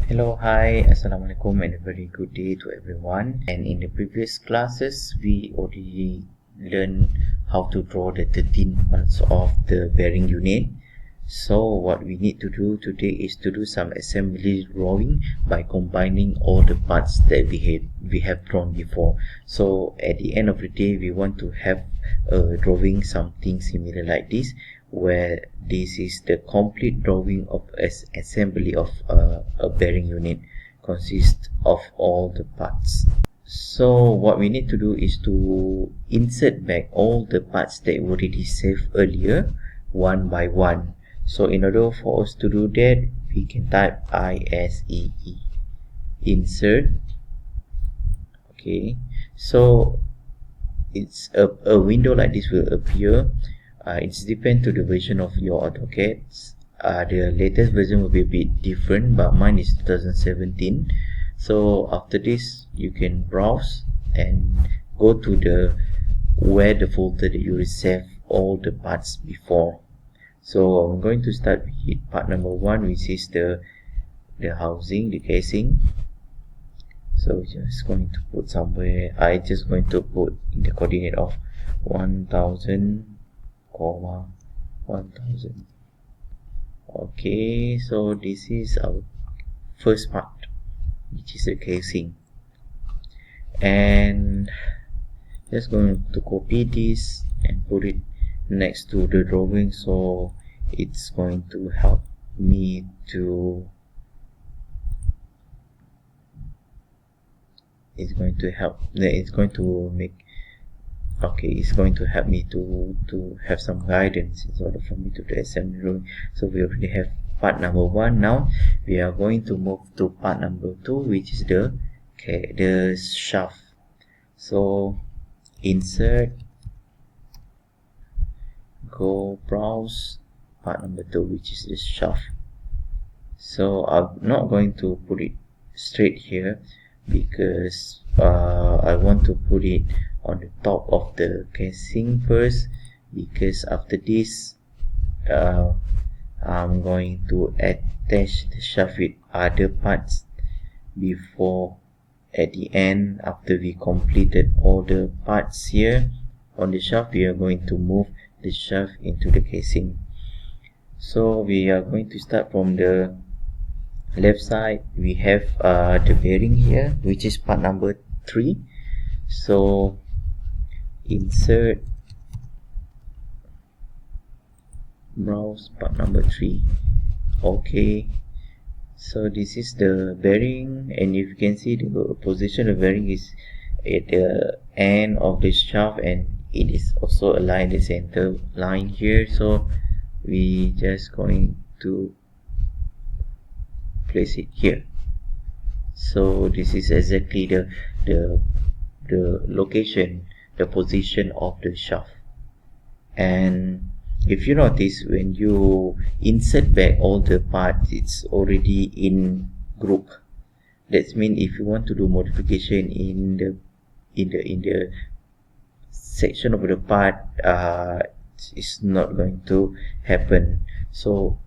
Hello, hi, Assalamualaikum, and a very good day to everyone. And in the previous classes, we already learned how to draw the 13 parts of the bearing unit. So what we need to do today is to do some assembly drawing by combining all the parts that we have drawn before. So at the end of the day, we want to have a drawing something similar like this, where this is the complete drawing of assembly of a bearing unit consists of all the parts. So what we need to do is to insert back all the parts that we already saved earlier one by one. So in order for us to do that, we can type ISEE, insert. Okay, so it's a window like this will appear. It's depend to the version of your AutoCAD. The latest version will be a bit different, but mine is 2017. So after this, you can browse and go to the folder that you saved all the parts before. So I'm going to start with part number 1, which is the housing, the casing. So just going to put somewhere, I just going to put in the coordinate of 1000, 1000. Okay, so this is our first part, which is the casing. And just going to copy this and put it next to the drawing, so it's going to help me to it's going to help me to have some guidance in order for me to do assembly drawing. So we already have part number 1. Now we are going to move to part number 2, which is the shaft. So insert, go browse, part number 2, which is the shaft. So I'm not going to put it straight here because I want to put it on the top of the casing first, because after this I'm going to attach the shaft with other parts before, at the end, after we completed all the parts here on the shaft, we are going to move the shaft into the casing. So we are going to start from the left side. We have the bearing here, which is part number 3. So insert, browse, part number 3. Okay, so this is the bearing, and if you can see the position of the bearing is at the end of the shaft, and it is also aligned the center line here. So we just going to place it here. So this is exactly the location, the position of the shaft. And if you notice, when you insert back all the parts, it's already in group. That means if you want to do modification in the section of the part, it's not going to happen. So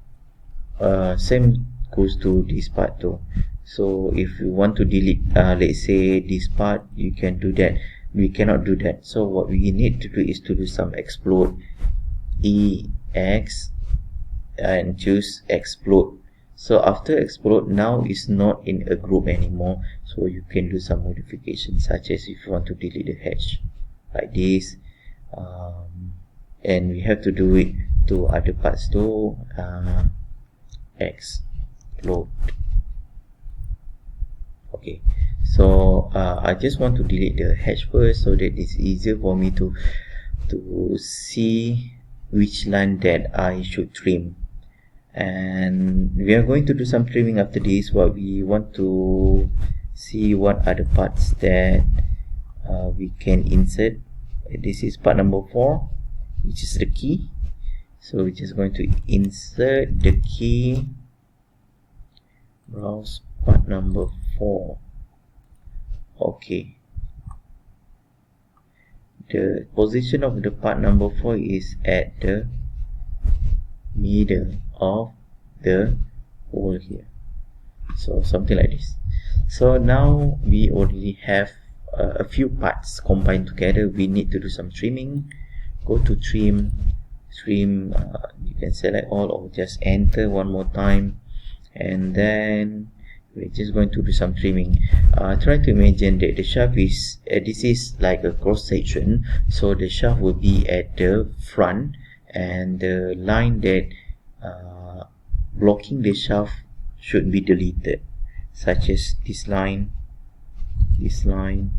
same goes to this part too. So if you want to delete, let's say this part, you can do that. We cannot do that. So what we need to do is to do some explode, EX, and choose explode. So after explode, now it's not in a group anymore, so you can do some modifications, such as if you want to delete the hatch like this, and we have to do it to other parts too. Explode. Okay, so I just want to delete the hatch first, so that it's easier for me to see which line that I should trim. And we are going to do some trimming after this. What we want to see what are the parts that we can insert. This is part number 4, which is the key. So we're just going to insert the key, browse, part number 4. Okay, the position of the part number 4 is at the middle of the hole here. So something like this. So now we already have a few parts combined together. We need to do some trimming. Go to trim, you can select all or just enter one more time, and then we're just going to do some trimming. Try to imagine that the shaft is this is like a cross section, so the shaft will be at the front, and the line that blocking the shaft should be deleted, such as this line, this line,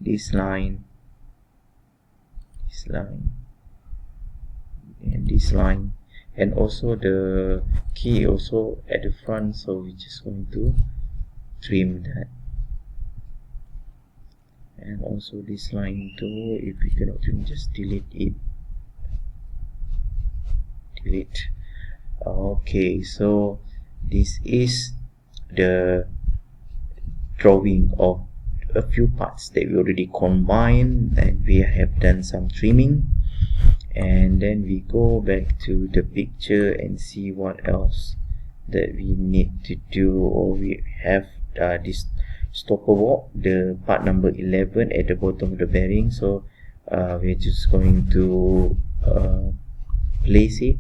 this line, this line, and this line, and also the key also at the front, so we're just going to trim that. And also this line too, if we cannot trim, just delete it, delete. Okay, so this is the drawing of a few parts that we already combined, and we have done some trimming. And then we go back to the picture and see what else that we need to do. Or we have this stopper bolt, the part number 11 at the bottom of the bearing. So we're just going to place it,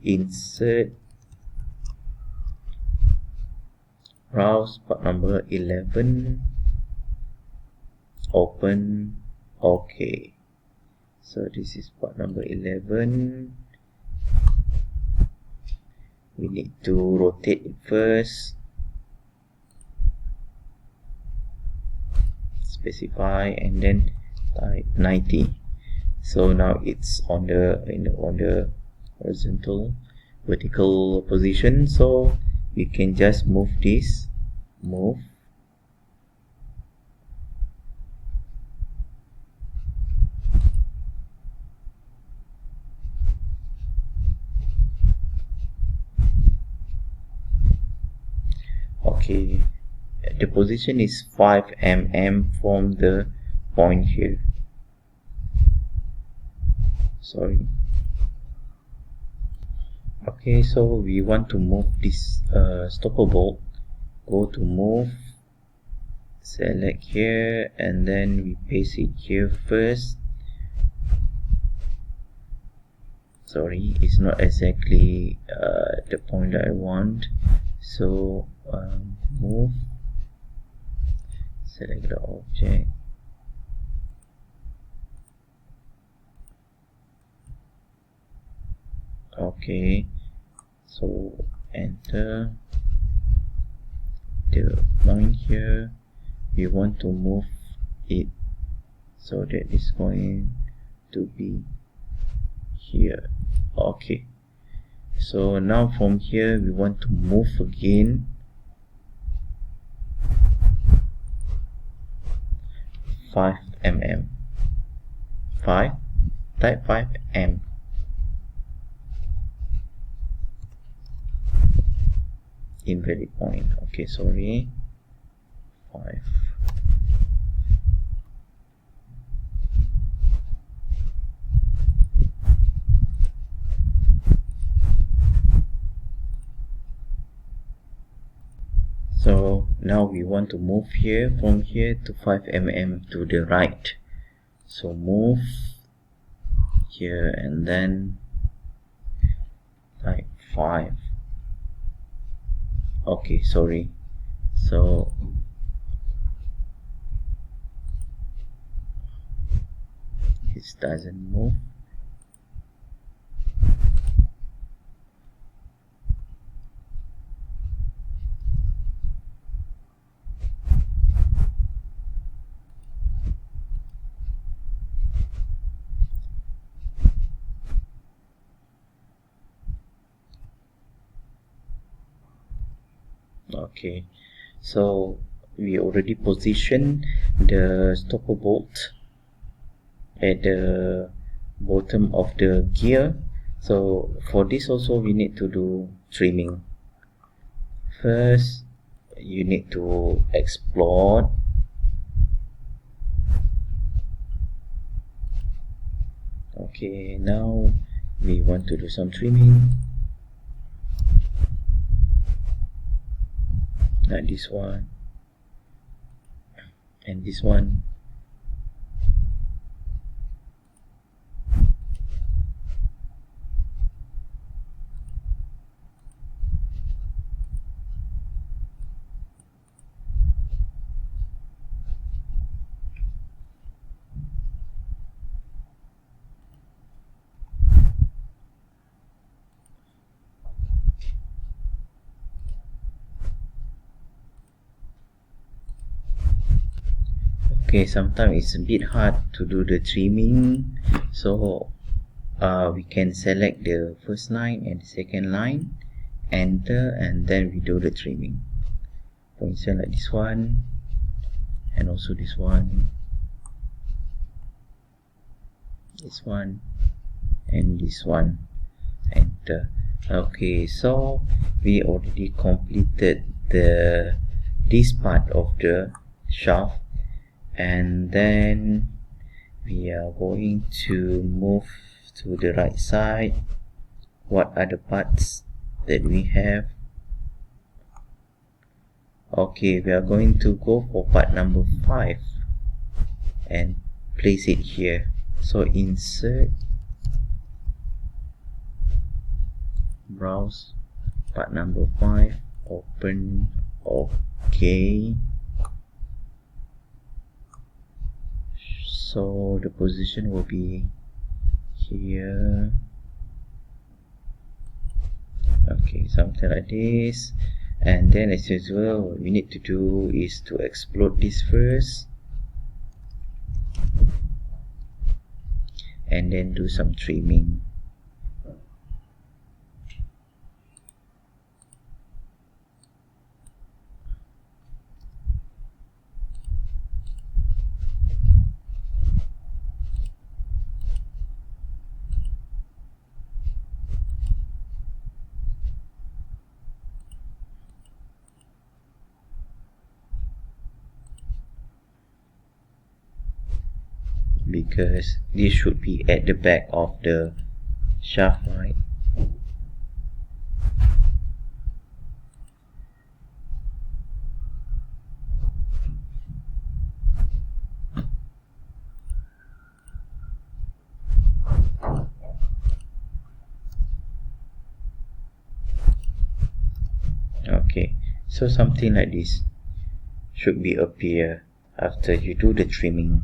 insert, browse, part number 11, open. Okay, so this is part number 11. We need to rotate it first, specify, and then type 90. So now it's on the horizontal, vertical position, so we can just move this, move. Okay, the position is 5 mm from the point here. Sorry. Okay, so we want to move this stopper bolt. Go to move, select here, and then we paste it here first. Sorry, it's not exactly the point that I want. So move, select the object, okay, so enter the point here. We want to move it so that it's going to be here. Okay, so now from here we want to move again 5 mm, 5, type 5 mm, invalid point. Okay, sorry, 5. So now we want to move here, from here to 5 mm to the right. So move here and then type 5. Okay, sorry. So this doesn't move. Okay, so we already positioned the stopper bolt at the bottom of the gear. So for this also we need to do trimming. First you need to explode, okay, now we want to do some trimming. like this one and this one. Okay, sometimes it's a bit hard to do the trimming, so we can select the first line and the second line, enter, and then we do the trimming. For instance, like this one, and also this one, and this one, enter. Okay, so we already completed this part of the shaft, and then we are going to move to the right side. What are the parts that we have? Okay, we are going to go for part number 5 and place it here. So insert, browse, part number 5, open, okay. So the position will be here. Okay, something like this. And then as usual, what we need to do is to explode this first, and then do some trimming. Because this should be at the back of the shaft, right? Okay, so something like this should be appear after you do the trimming.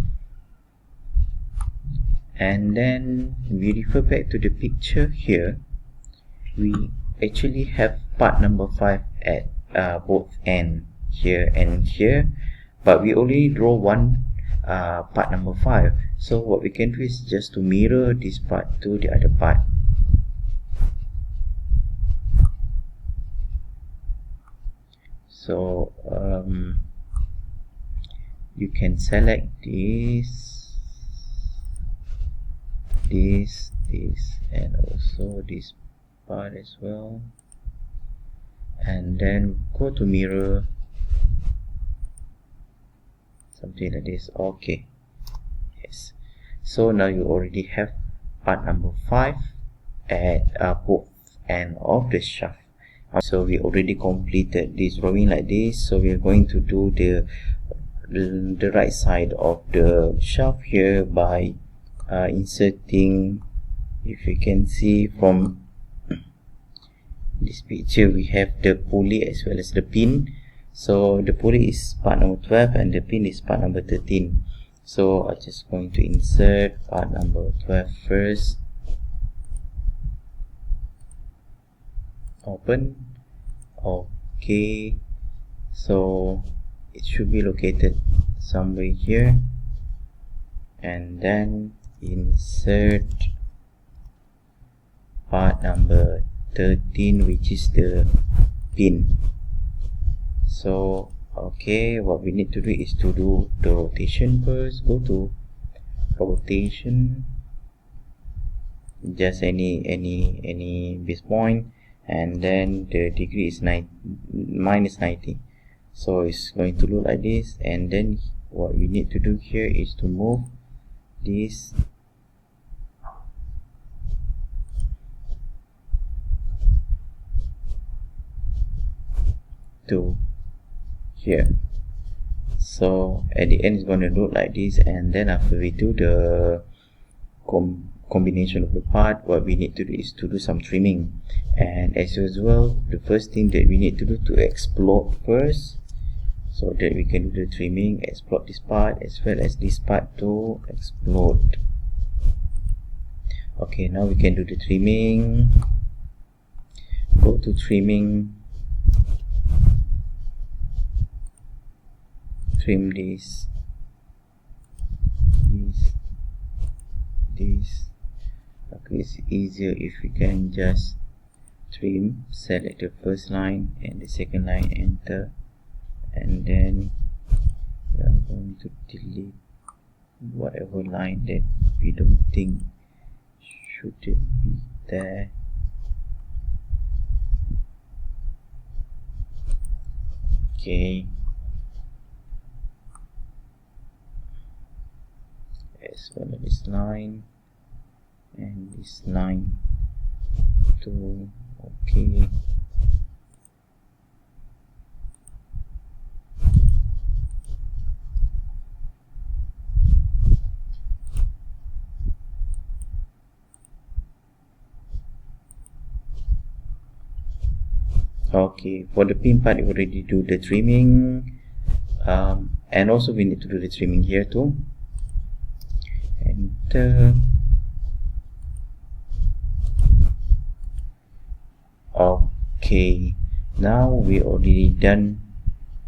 And then we refer back to the picture here. We actually have part number 5 at both end, here and here, but we only draw one part number 5. So what we can do is just to mirror this part to the other part. So you can select this, and also this part as well, and then go to mirror, something like this. Okay, yes, so now you already have part number 5 at both end of the shaft. So we already completed this drawing like this. So we are going to do the right side of the shaft here by inserting. If you can see from this picture, we have the pulley as well as the pin. So the pulley is part number 12 and the pin is part number 13. So I'm just going to insert part number 12 first, open, okay. So it should be located somewhere here, and then insert part number 13, which is the pin. So okay, what we need to do is to do the rotation first. Go to rotation, just any base point, and then the degree is minus 90. So it's going to look like this, and then what we need to do here is to move this to here. So at the end it's going to look like this, and then after we do the combination of the part, what we need to do is to do some trimming. And as usual, the first thing that we need to do to explode first, so that we can do the trimming, explode this part as well as this part to explode. Okay, now we can do the trimming. Go to trimming, trim this. Okay, it's easier if we can just trim, select the first line and the second line, enter, and then we are going to delete whatever line that we don't think should be there. Okay, as well as this line and this line too. Okay, okay, for the pin part we already do the trimming, and also we need to do the trimming here too. Enter. Okay, now we already done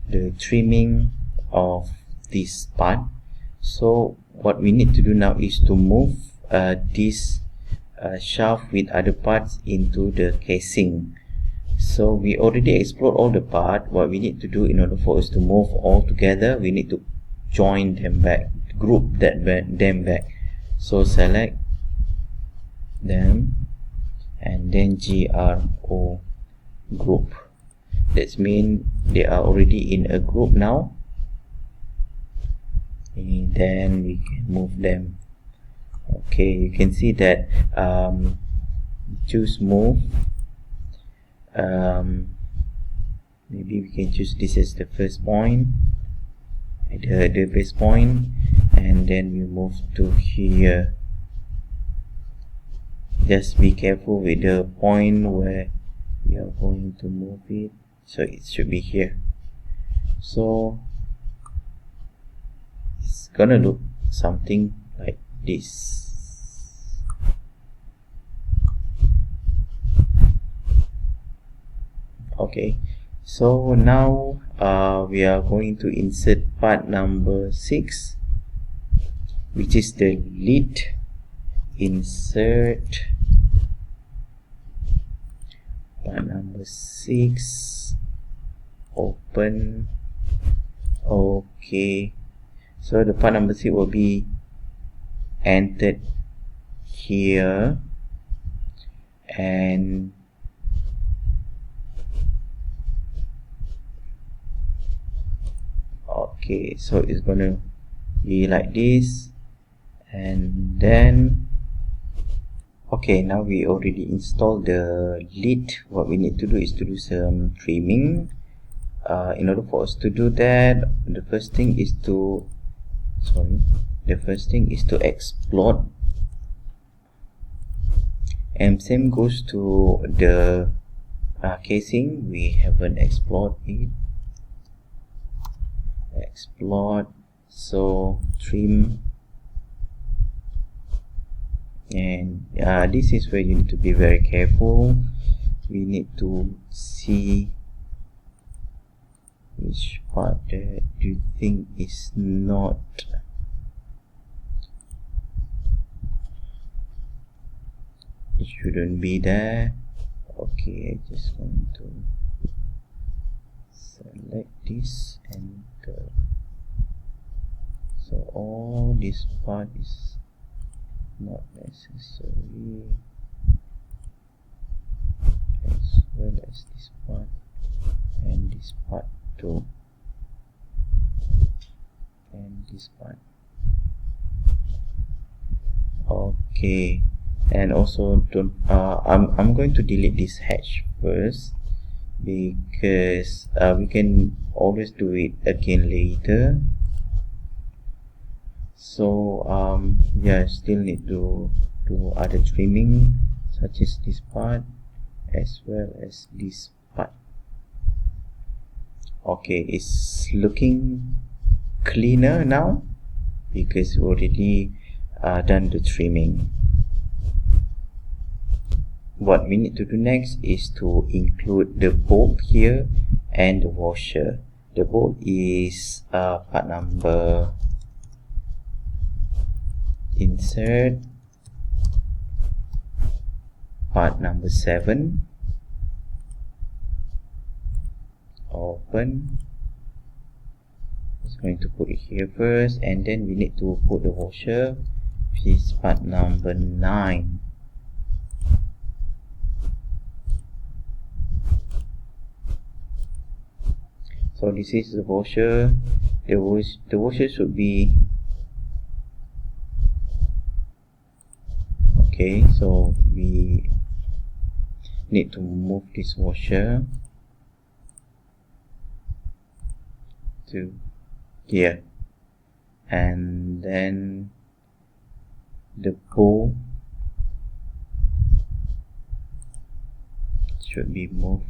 the trimming of this part. So what we need to do now is to move this shaft with other parts into the casing. So we already explored all the part. What we need to do in order for us to move all together, we need to join them back, group them back. So select them and then GRO, group. That means they are already in a group now, and then we can move them. Okay, you can see that choose move. Maybe we can choose this as the first point, the base point, and then we move to here. Just be careful with the point where we are going to move it, so it should be here. So it's gonna look something like this. Okay, so now we are going to insert part number 6, which is the lid. Insert part number 6, open. Okay, so the part number 6 will be entered here, and okay, so it's gonna be like this. And then okay, now we already installed the lid. What we need to do is to do some trimming. In order for us to do that, the first thing is to explode, and same goes to the casing. We haven't explored it. Explode, so trim. And this is where you need to be very careful. We need to see which part that you think is not it shouldn't be there. Okay, I just going to select this and go. So all this part is not necessary, as well as this part and this part too, and this part. Okay, and also don't I'm going to delete this hatch first, because we can always do it again later. So yeah, still need to do other trimming such as this part as well as this part. Okay, it's looking cleaner now because we already done the trimming. What we need to do next is to include the bolt here and the washer. The bolt is part number, insert, part number 7, open. Just going to put it here first, and then we need to put the washer, which is part number 9. So this is the washer. The washer should be okay. So we need to move this washer to here, and then the bowl should be moved.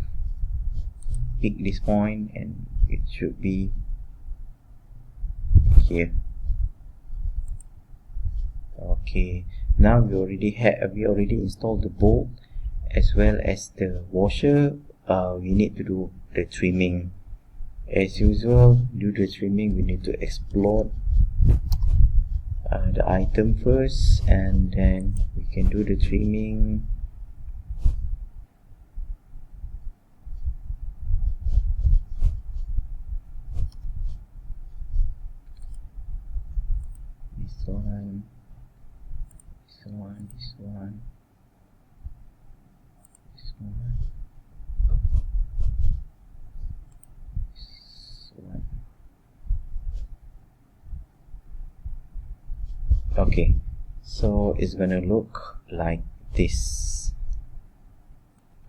Pick this point and it should be here. Okay, now we already installed the bolt as well as the washer. We need to do the trimming. As usual, do the trimming. We need to explode the item first, and then we can do the trimming. This one, this one, this one, this one, this one. Okay, so it's gonna look like this.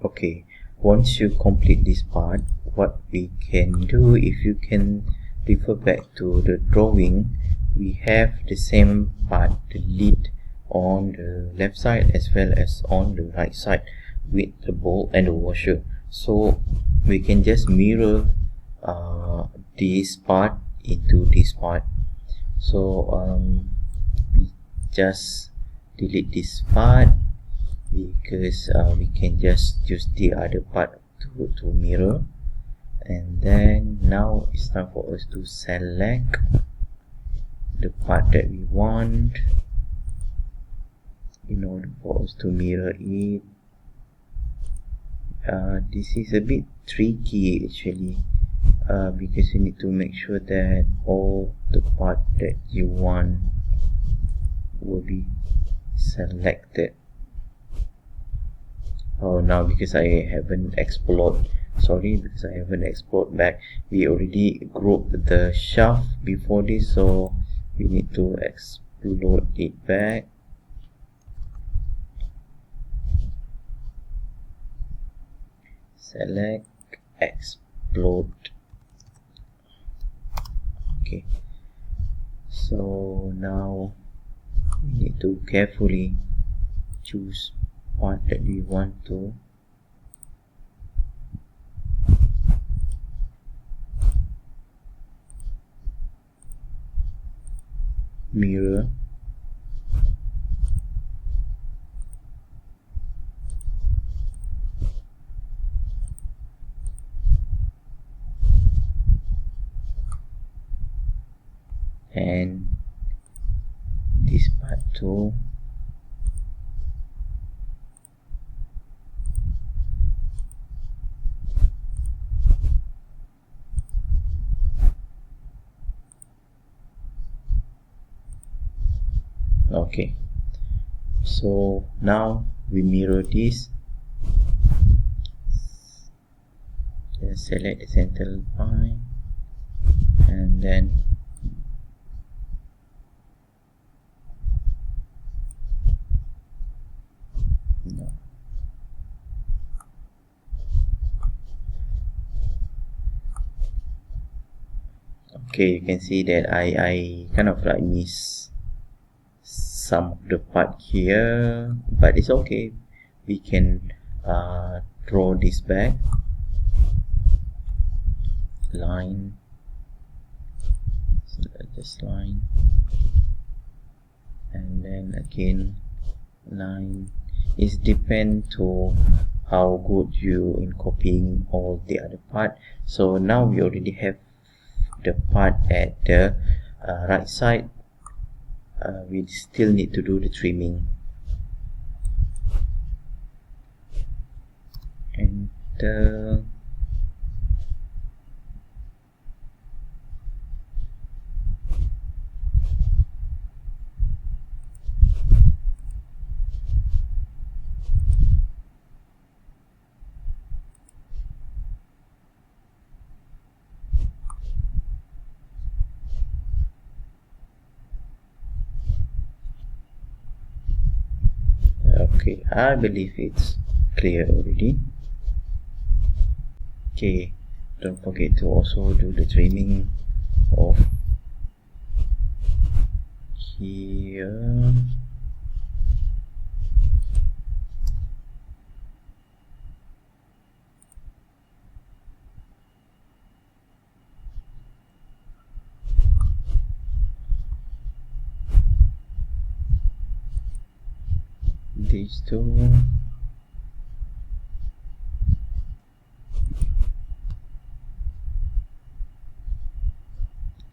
Okay, once you complete this part, what we can do, if you can refer back to the drawing, we have the same part, the lid on the left side as well as on the right side with the bolt and the washer. So we can just mirror this part into this part. So we just delete this part because we can just use the other part to mirror. And then now it's time for us to select the part that we want in order for us to mirror it. This is a bit tricky actually, because you need to make sure that all the part that you want will be selected. Oh, now because I haven't explored, sorry, because I haven't explored back, we already grouped the shaft before this, so we need to explode it back. Select, explode. Okay, so now we need to carefully choose part that we want to mirror. And this part too. Okay, so now we mirror this. Just select the center line and then Okay, you can see that I kind of like miss some of the part here, but it's okay. We can draw this back. Line, just line, and then again line. It depends to how good you in copying all the other part. So now we already have the part at the right side. We still need to do the trimming. Enter. Okay, I believe it's clear already. Okay, don't forget to also do the trimming of here. These two.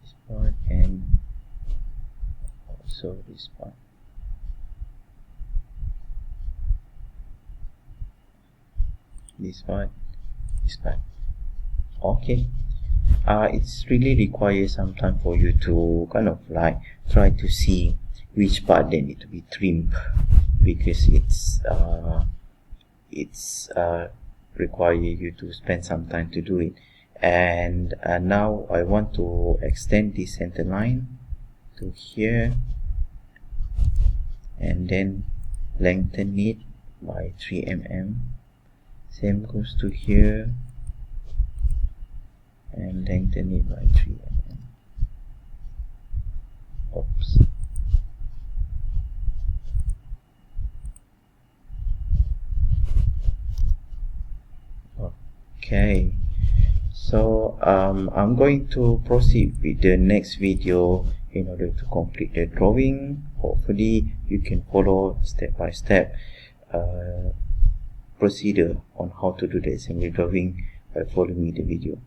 This part and also this part. This part. This part. Okay. It's really requires some time for you to kind of like try to see which part they need to be trimmed, because it's require you to spend some time to do it. And now I want to extend this center line to here and then lengthen it by 3 mm. Same goes to here and lengthen it by 3 mm. Oops. Okay, so I'm going to proceed with the next video in order to complete the drawing. Hopefully you can follow step by step procedure on how to do the assembly drawing by following the video.